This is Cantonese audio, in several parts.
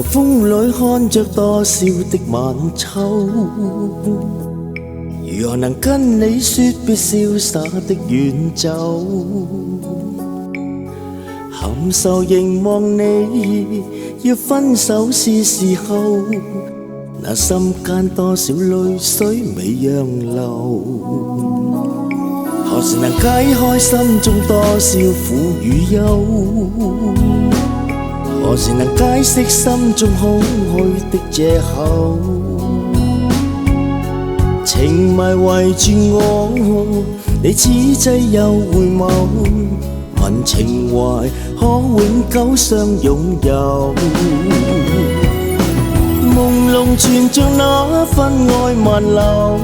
涼風裏看着多少的晚秋，如何能跟你說別瀟灑的遠走？含愁凝望你，要分手是時候，那心間多少淚水未讓流。何時能解開心中多少苦與憂？何時能解釋心中空虛的藉口？情迷圍住我，你此際又回眸，問情懷可永久相擁有。朦朧存着那份愛漫流，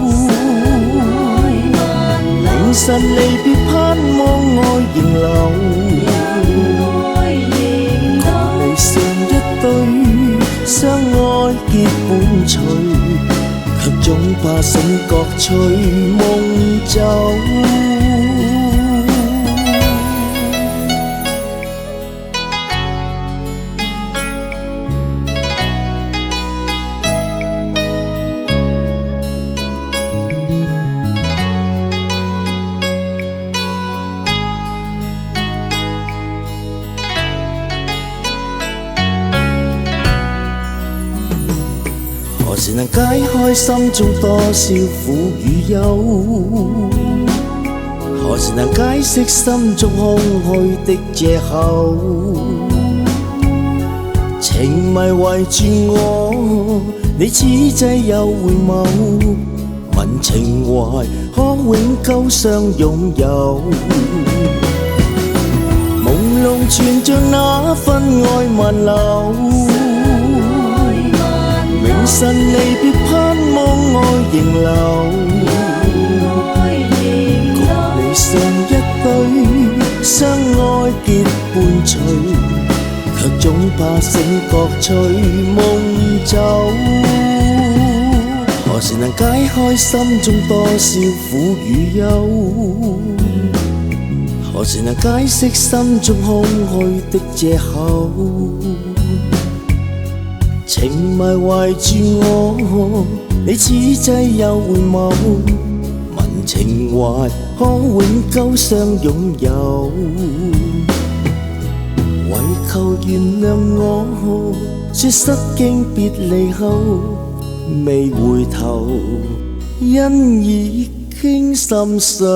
明晨離別盼望愛仍留。相愛結伴隨，卻總怕醒覺隨夢走。何時能解開心中多少苦與憂？何時能解釋心中空虛的藉口？情迷圍住我，你此際又回眸，問情懷可永久相擁有。朦朧存着那份愛漫流，明晨離別盼望愛仍留，共你成一對，相愛結伴隨，卻總怕醒覺隨夢走。何時能解開心中多少苦與憂？何時能解釋心中空虛的藉口？情迷圍住我，你此際又回眸，問情懷可永久相擁有。為求原諒我，說失經別離後未回頭，因已經心上